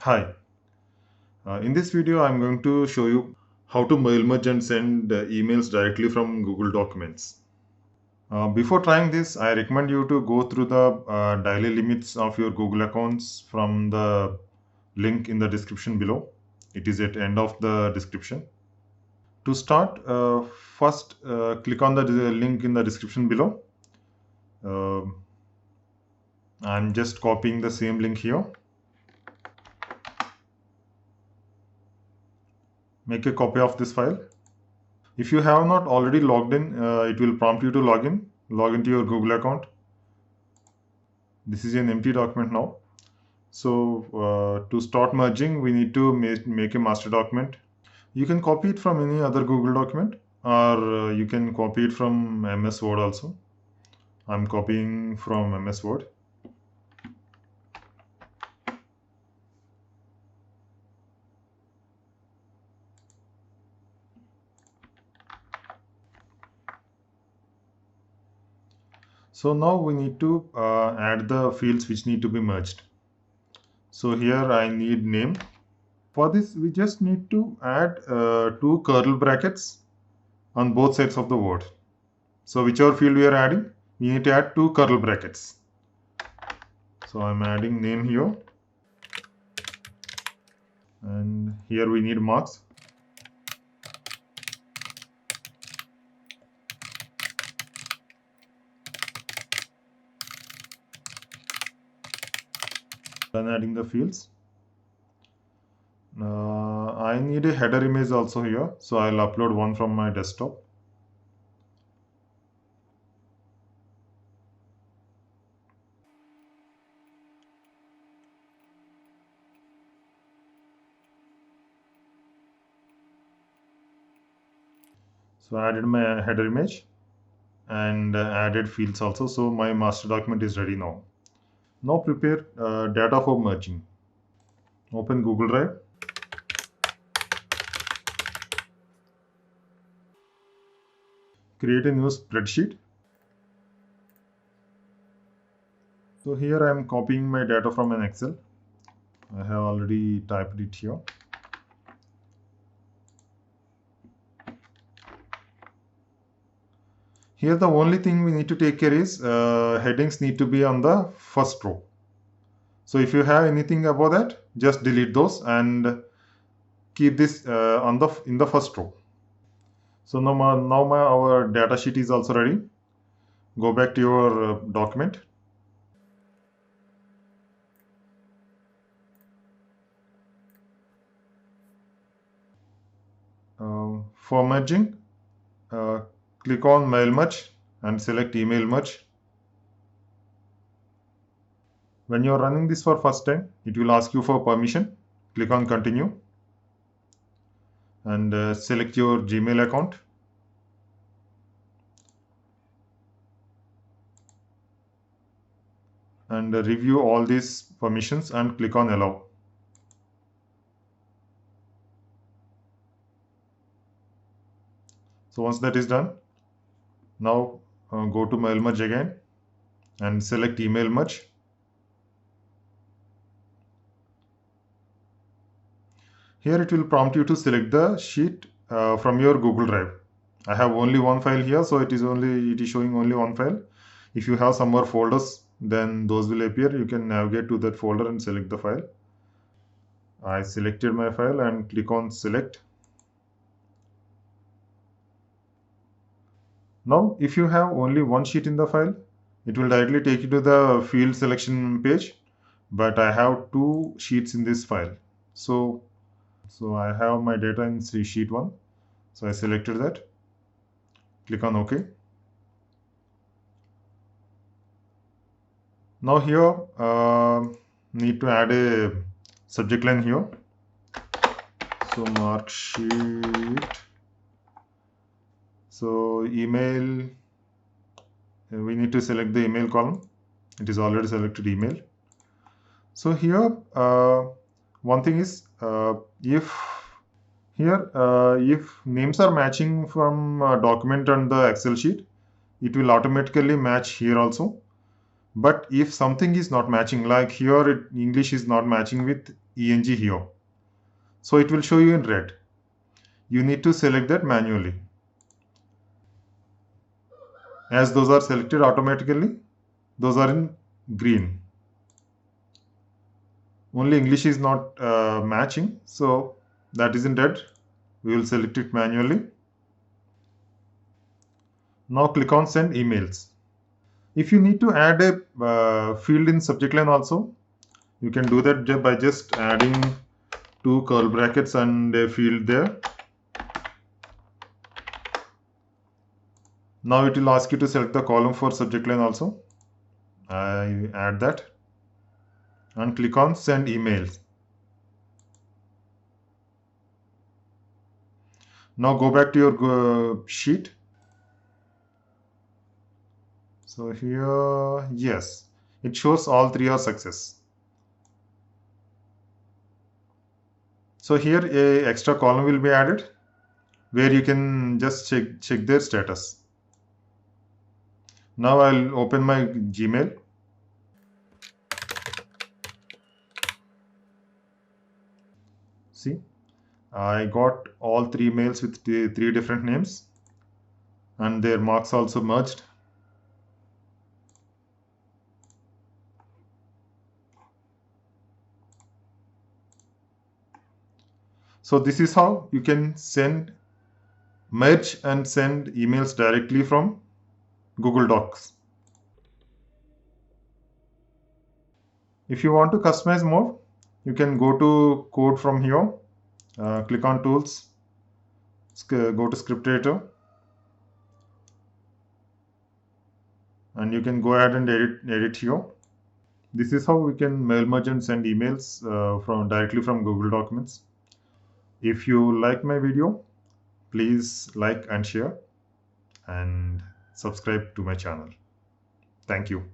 Hi, in this video I'm going to show you how to mail merge and send emails directly from Google Documents. Before trying this, I recommend you to go through the daily limits of your Google accounts from the link in the description below. It is at end of the description. To start, first click on the link in the description below. Uh, I'm just copying the same link here. Make a copy of this file. If you have not already logged in, it will prompt you to log in. Log into your Google account. This is an empty document now. So to start merging, we need to make a master document. You can copy it from any other Google document, or you can copy it from MS Word also. I'm copying from MS Word. So now we need to add the fields which need to be merged. So here I need name. For this, we just need to add two curly brackets on both sides of the word. So whichever field we are adding, we need to add two curly brackets. So I'm adding name here. And here we need marks. Then adding the fields. I need a header image also here, so I'll upload one from my desktop. So I added my header image and added fields also. So my master document is ready now. Now prepare data for merging. Open Google Drive. Create a new spreadsheet. So here I am copying my data from an Excel. I have already typed it here. Here the only thing we need to take care is headings need to be on the first row. So if you have anything about that, just delete those and keep this in the first row. So now our data sheet is also ready. Go back to your document. For merging, click on mail merge and select email merge. When you are running this for first time, it will ask you for permission. Click on continue and select your Gmail account. And review all these permissions and click on allow. So once that is done, now go to mail merge again and select email merge. Here it will prompt you to select the sheet from your Google Drive. I have only one file here, so it is showing only one file. If you have some more folders, then those will appear. You can navigate to that folder and select the file. I selected my file and click on select. Now, if you have only one sheet in the file, it will directly take you to the field selection page. But I have two sheets in this file. So I have my data in sheet 1. So I selected that. Click on OK. Now here, need to add a subject line here. So mark sheet. So email, we need to select the email column. It is already selected email. So here, one thing is, if names are matching from document and the Excel sheet, it will automatically match here also. But if something is not matching, like here English is not matching with eng here, so it will show you in red. You need to select that manually. As those are selected automatically, those are in green. Only English is not matching, so that is in red. We will select it manually. Now click on send emails. If you need to add a field in subject line also, you can do that by just adding two curl brackets and a field there. Now it will ask you to select the column for subject line also. I add that and click on send emails. Now go back to your sheet. So here, yes, it shows all three are success. So here a extra column will be added where you can just check their status. Now I'll open my Gmail. See, I got all three mails with three different names and their marks also merged. So this is how you can merge and send emails directly from Google Docs. If you want to customize more, you can go to code from here, click on tools, go to script editor, and you can go ahead and edit here. This is how we can mail merge and send emails directly from Google Documents. If you like my video, please like and share and subscribe to my channel. Thank you.